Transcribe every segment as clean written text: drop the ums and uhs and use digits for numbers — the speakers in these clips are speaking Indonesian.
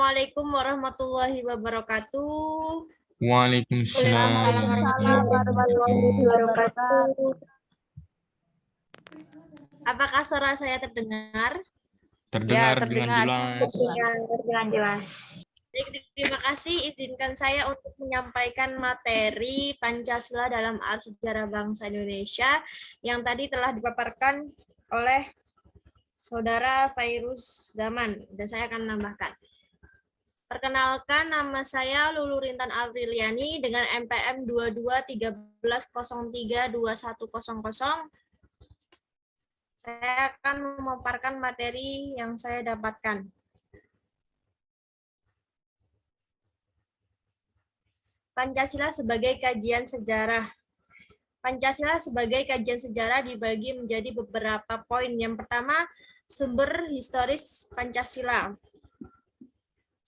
Assalamualaikum warahmatullahi wabarakatuh. Waalaikumsalam warahmatullahi wabarakatuh. Apakah suara saya terdengar? Terdengar dengan jelas. Dengan jelas. Baik, terima kasih. Izinkan saya untuk menyampaikan materi Pancasila dalam Arus Sejarah Bangsa Indonesia yang tadi telah dipaparkan oleh Saudara Fairuz Zaman, dan saya akan menambahkan. Perkenalkan, nama saya Lulu Rintan Apriliani dengan MPM 2213032100. Saya akan memaparkan materi yang saya dapatkan. Pancasila sebagai kajian sejarah. Pancasila sebagai kajian sejarah dibagi menjadi beberapa poin. Yang pertama, sumber historis Pancasila.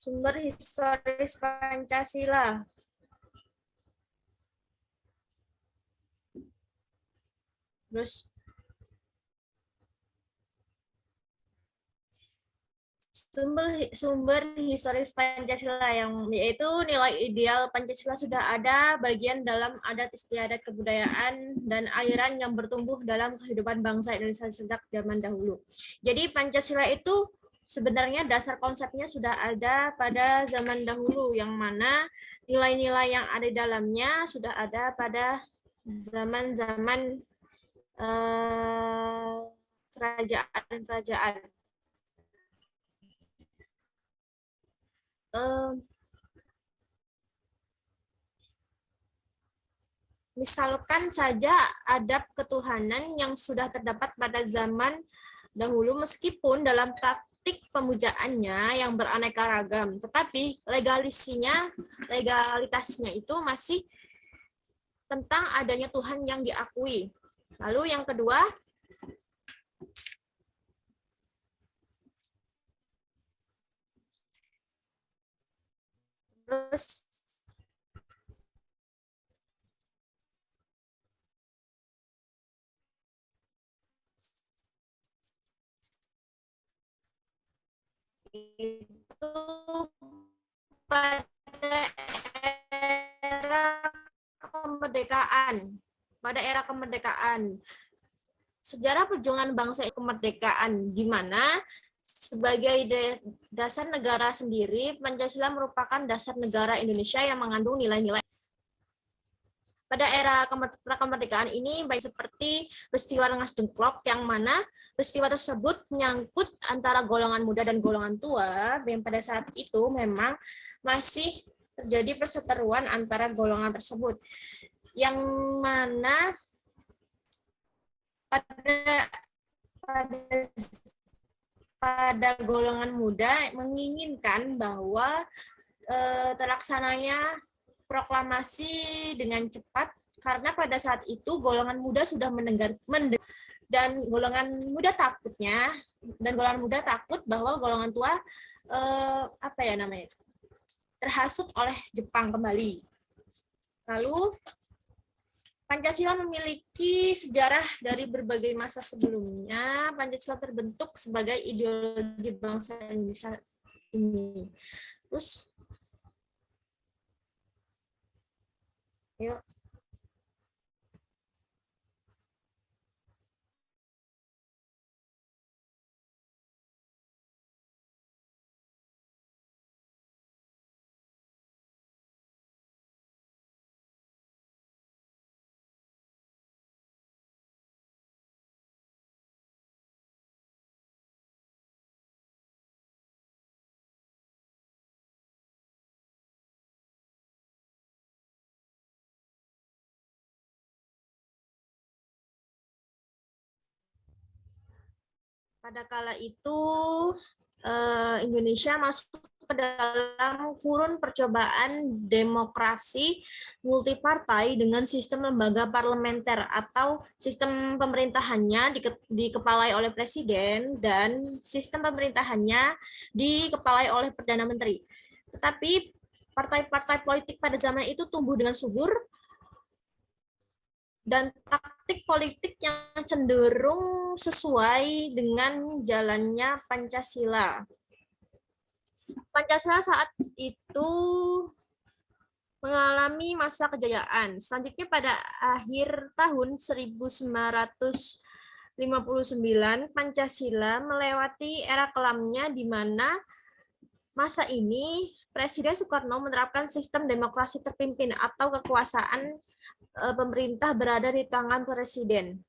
Sumber historis Pancasila. Terus, sumber historis Pancasila yaitu nilai ideal Pancasila sudah ada bagian dalam adat istiadat kebudayaan dan aliran yang bertumbuh dalam kehidupan bangsa Indonesia sejak zaman dahulu. Jadi Pancasila itu sebenarnya dasar konsepnya sudah ada pada zaman dahulu, yang mana nilai-nilai yang ada di dalamnya sudah ada pada zaman-zaman kerajaan-kerajaan. Misalkan saja adab ketuhanan yang sudah terdapat pada zaman dahulu, meskipun dalam praktik pemujaannya yang beraneka ragam, tetapi legalitasnya itu masih tentang adanya Tuhan yang diakui. Lalu yang kedua, terus itu pada era kemerdekaan, sejarah perjuangan bangsa kemerdekaan, di mana sebagai dasar negara sendiri, Pancasila merupakan dasar negara Indonesia yang mengandung nilai-nilai. Pada era kemerdekaan ini, baik seperti peristiwa Rengas Dengklok, yang mana peristiwa tersebut menyangkut antara golongan muda dan golongan tua, yang pada saat itu memang masih terjadi perseteruan antara golongan tersebut, yang mana pada golongan muda menginginkan bahwa terlaksananya proklamasi dengan cepat, karena pada saat itu golongan muda sudah mendengar dan golongan muda takut bahwa golongan tua terhasut oleh Jepang kembali. Lalu Pancasila memiliki sejarah dari berbagai masa sebelumnya. Pancasila terbentuk sebagai ideologi bangsa Indonesia ini. Terus, yuk. Pada kala itu, Indonesia masuk ke dalam kurun percobaan demokrasi multipartai dengan sistem lembaga parlementer atau sistem pemerintahannya dikepalai oleh presiden dan sistem pemerintahannya dikepalai oleh Perdana Menteri. Tetapi partai-partai politik pada zaman itu tumbuh dengan subur dan taktik politik yang cenderung sesuai dengan jalannya Pancasila. Pancasila saat itu mengalami masa kejayaan. Selanjutnya pada akhir tahun 1959, Pancasila melewati era kelamnya di mana masa ini Presiden Soekarno menerapkan sistem demokrasi terpimpin atau kekuasaan pemerintah berada di tangan presiden.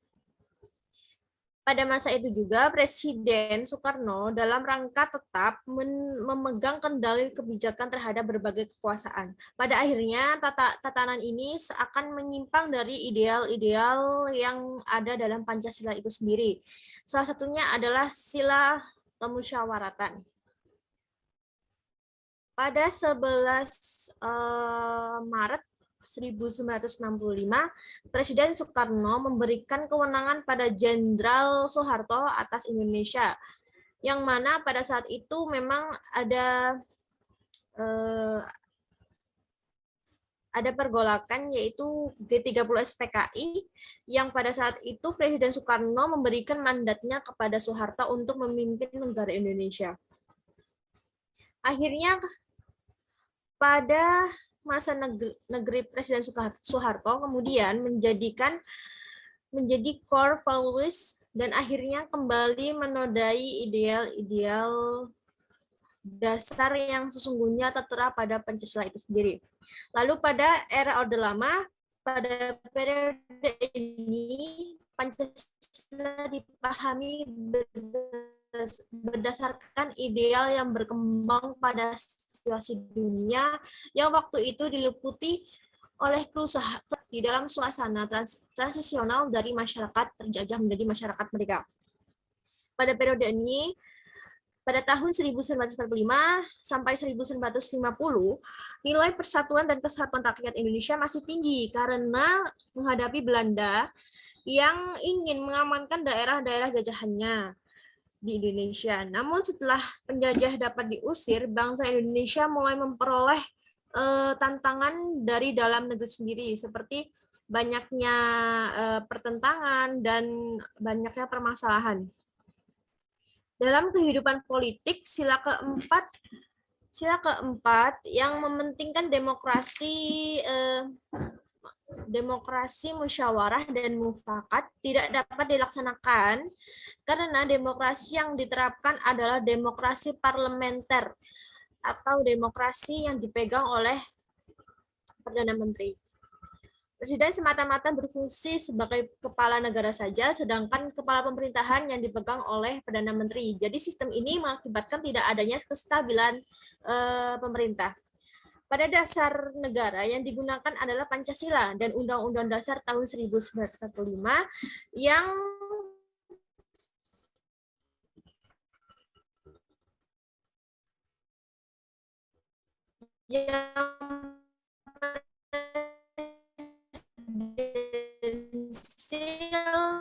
Pada masa itu juga Presiden Soekarno dalam rangka tetap memegang kendali kebijakan terhadap berbagai kekuasaan. Pada akhirnya tatanan ini seakan menyimpang dari ideal-ideal yang ada dalam Pancasila itu sendiri. Salah satunya adalah sila kemusyawaratan. Pada 11 Maret 1965, Presiden Soekarno memberikan kewenangan pada Jenderal Soeharto atas Indonesia, yang mana pada saat itu memang ada pergolakan yaitu G30 SPKI yang pada saat itu Presiden Soekarno memberikan mandatnya kepada Soeharto untuk memimpin negara Indonesia. Akhirnya pada masa negeri Presiden Soeharto kemudian menjadi core values dan akhirnya kembali menodai ideal-ideal dasar yang sesungguhnya tertera pada Pancasila itu sendiri. Lalu pada era Orde Lama, pada periode ini Pancasila dipahami berdasarkan ideal yang berkembang pada situasi dunia yang waktu itu diliputi oleh kerusuhan di dalam suasana transisional dari masyarakat terjajah menjadi masyarakat merdeka. Pada periode ini, pada tahun 1945 sampai 1950, nilai persatuan dan kesatuan rakyat Indonesia masih tinggi karena menghadapi Belanda yang ingin mengamankan daerah-daerah jajahannya di Indonesia. Namun setelah penjajah dapat diusir, bangsa Indonesia mulai memperoleh tantangan dari dalam negeri sendiri, seperti banyaknya pertentangan dan banyaknya permasalahan. Dalam kehidupan politik, sila keempat yang mementingkan demokrasi musyawarah dan mufakat tidak dapat dilaksanakan karena demokrasi yang diterapkan adalah demokrasi parlementer atau demokrasi yang dipegang oleh Perdana Menteri. Presiden semata-mata berfungsi sebagai kepala negara saja, sedangkan kepala pemerintahan yang dipegang oleh Perdana Menteri. Jadi sistem ini mengakibatkan tidak adanya kestabilan pemerintah. Pada dasar negara yang digunakan adalah Pancasila dan Undang-Undang Dasar tahun 1945 yang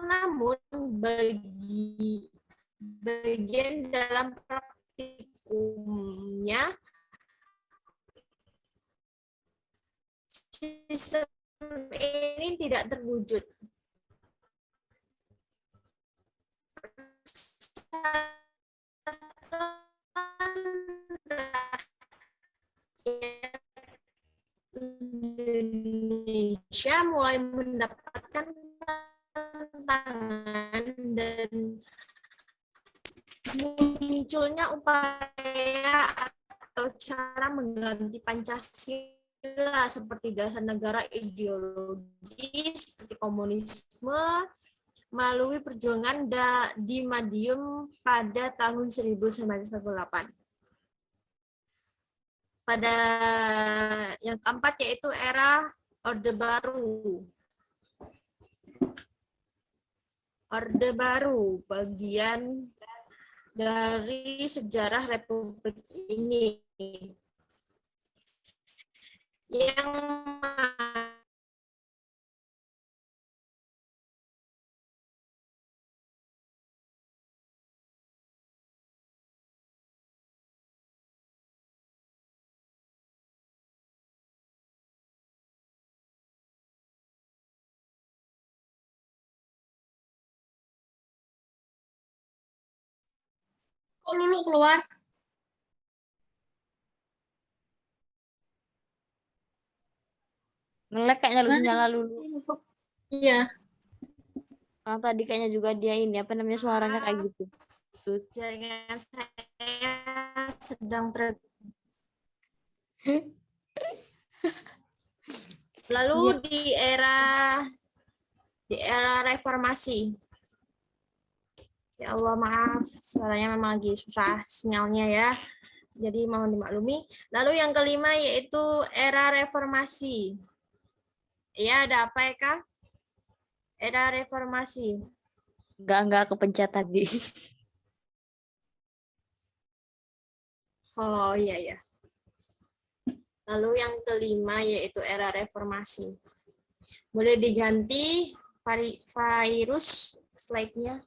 namun bagi bagian dalam praktikumnya sistem ini tidak terwujud. Indonesia mulai mendapatkan tantangan dan munculnya upaya atau cara mengganti Pancasila seperti dasar negara ideologis seperti komunisme melalui perjuangan di Madiun pada tahun 1948. Pada yang keempat yaitu era Orde Baru. Orde Baru, bagian dari sejarah Republik ini. Yang Kok Lulu keluar? Nge-lag kayaknya lu sinyal lalu. Iya. Tadi kayaknya juga dia ini apa namanya suaranya kayak gitu. Jaringan saya sedang Lalu di era reformasi. Ya Allah, maaf, suaranya memang lagi susah sinyalnya ya. Jadi mohon dimaklumi. Lalu yang kelima yaitu era reformasi. Ya, ada apa ya, Kak? Era reformasi. Enggak kepencet tadi. Oh iya ya. Lalu yang kelima yaitu era reformasi. Boleh diganti virus slide-nya.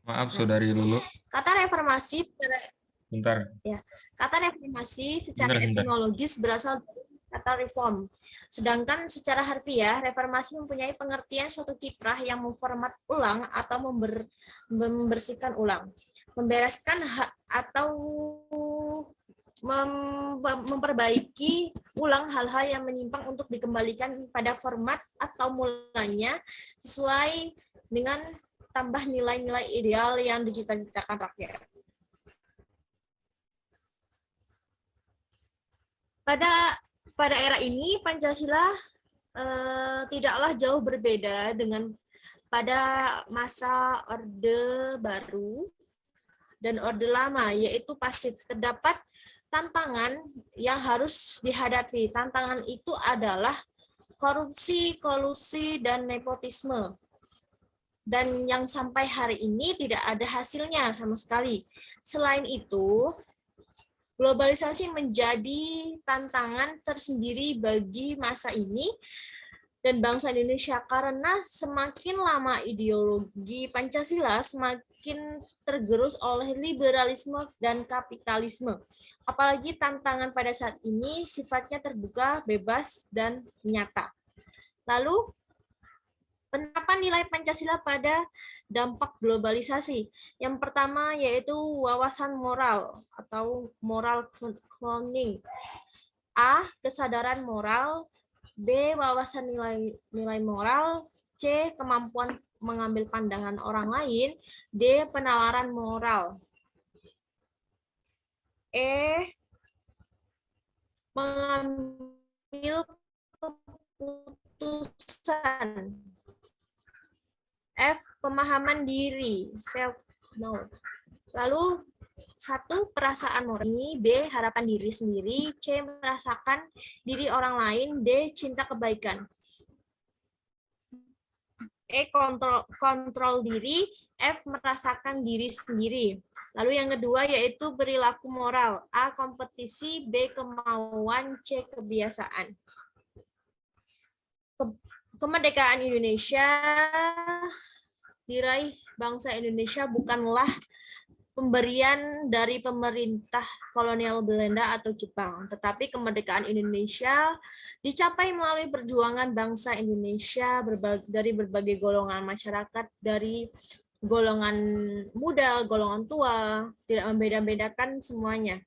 Maaf, Saudari Lulu. Kata reformasi secara Bentar. ya, kata reformasi secara Bentar. etimologis berasal dari kata reform. Sedangkan secara harfiah, reformasi mempunyai pengertian suatu kiprah yang memformat ulang atau membersihkan ulang, membereskan atau memperbaiki ulang hal-hal yang menyimpang untuk dikembalikan pada format atau mulanya sesuai dengan tambah nilai-nilai ideal yang dicita-citakan rakyat. Pada era ini Pancasila tidaklah jauh berbeda dengan pada masa Orde Baru dan Orde Lama, yaitu pasif. Terdapat tantangan yang harus dihadapi. Tantangan itu adalah korupsi, kolusi, dan nepotisme. Dan yang sampai hari ini tidak ada hasilnya sama sekali. Selain itu, globalisasi menjadi tantangan tersendiri bagi masa ini dan bangsa Indonesia karena semakin lama ideologi Pancasila semakin tergerus oleh liberalisme dan kapitalisme. Apalagi tantangan pada saat ini sifatnya terbuka, bebas, dan nyata. Lalu, penerapan nilai Pancasila pada dampak globalisasi. Yang pertama yaitu wawasan moral atau moral cloning. A. Kesadaran moral. B. Wawasan nilai moral. C. Kemampuan mengambil pandangan orang lain. D. Penalaran moral. E. Mengambil keputusan. F. Pemahaman diri, self-know. Lalu, 1. Perasaan murni. B. Harapan diri sendiri. C. Merasakan diri orang lain. D. Cinta kebaikan. E. Kontrol diri. F. Merasakan diri sendiri. Lalu yang kedua yaitu perilaku moral. A. Kompetisi. B. Kemauan. C. Kebiasaan. Kemerdekaan Indonesia diraih bangsa Indonesia bukanlah pemberian dari pemerintah kolonial Belanda atau Jepang, tetapi kemerdekaan Indonesia dicapai melalui perjuangan bangsa Indonesia dari berbagai golongan masyarakat, dari golongan muda, golongan tua, tidak membeda-bedakan semuanya.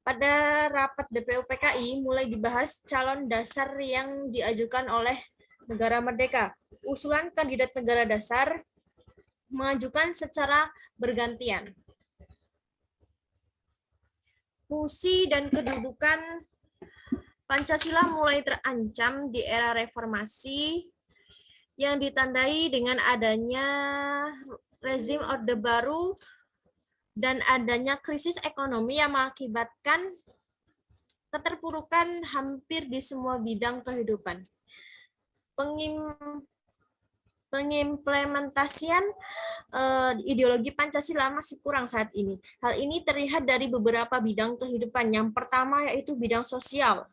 Pada rapat DPU PKI mulai dibahas calon dasar yang diajukan oleh negara merdeka. Usulan kandidat negara dasar mengajukan secara bergantian. Fungsi dan kedudukan Pancasila mulai terancam di era reformasi yang ditandai dengan adanya rezim Orde Baru dan adanya krisis ekonomi yang mengakibatkan keterpurukan hampir di semua bidang kehidupan. Pengimplementasian ideologi Pancasila masih kurang saat ini. Hal ini terlihat dari beberapa bidang kehidupan. Yang pertama yaitu bidang sosial.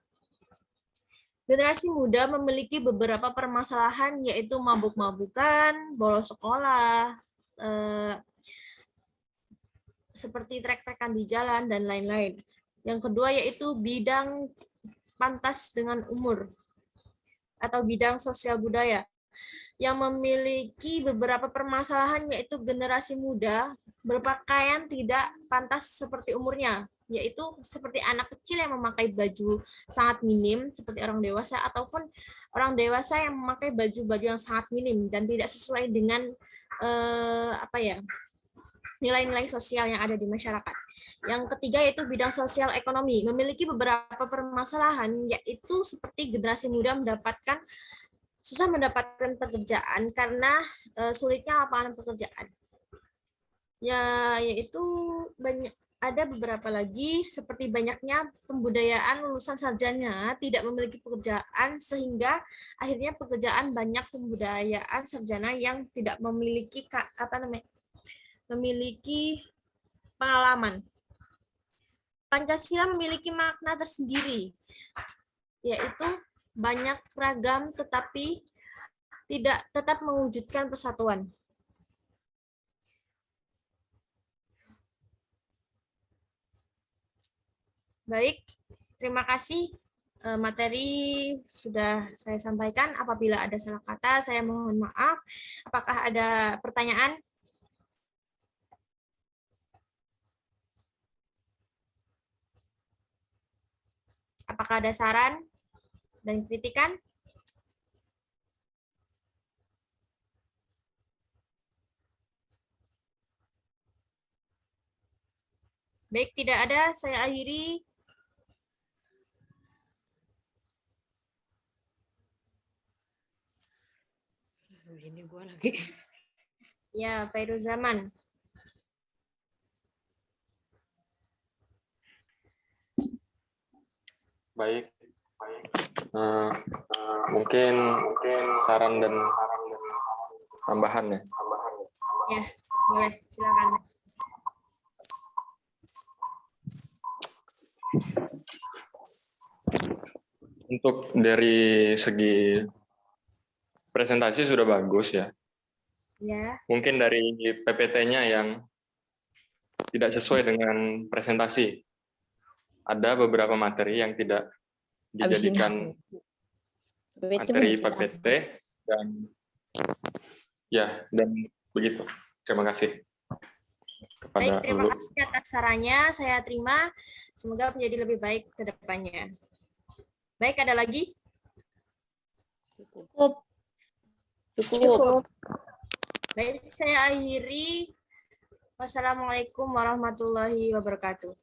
Generasi muda memiliki beberapa permasalahan yaitu mabuk-mabukan, bolos sekolah, seperti trek-trekan di jalan, dan lain-lain. Yang kedua yaitu bidang pantas dengan umur atau bidang sosial budaya yang memiliki beberapa permasalahan yaitu generasi muda berpakaian tidak pantas seperti umurnya, yaitu seperti anak kecil yang memakai baju sangat minim seperti orang dewasa, ataupun orang dewasa yang memakai baju-baju yang sangat minim dan tidak sesuai dengan nilai-nilai sosial yang ada di masyarakat. Yang ketiga yaitu bidang sosial ekonomi, memiliki beberapa permasalahan, yaitu seperti generasi muda susah mendapatkan pekerjaan karena sulitnya lapangan pekerjaan. Ya, yaitu ada beberapa lagi seperti banyaknya pembudayaan lulusan sarjana tidak memiliki pekerjaan, sehingga akhirnya pekerjaan banyak pembudayaan sarjana yang tidak memiliki pengalaman. Pancasila memiliki makna tersendiri, yaitu banyak ragam tetapi tidak tetap mewujudkan persatuan. Baik, terima kasih. Materi sudah saya sampaikan. Apabila ada salah kata, saya mohon maaf. Apakah ada pertanyaan? Apakah ada saran dan kritikan? Baik, tidak ada. Saya akhiri. Ini gua lagi. Ya, Pak Zaman. Baik. Mungkin saran dan tambahan ya. Ya, boleh. Silakan. Untuk dari segi presentasi sudah bagus ya. Ya. Mungkin dari PPT-nya yang tidak sesuai dengan presentasi. Ada beberapa materi yang tidak dijadikan materi PPT dan begitu. Terima kasih kepada Baik, terima Lulu. kasih atas sarannya. Saya terima. Semoga menjadi lebih baik ke depannya. Baik, ada lagi? Cukup. Baik, saya akhiri. Wassalamualaikum warahmatullahi wabarakatuh.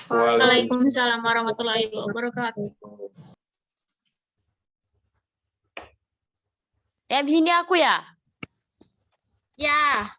Waalaikumsalam warahmatullahi wabarakatuh. Habis ini aku ya? Ya.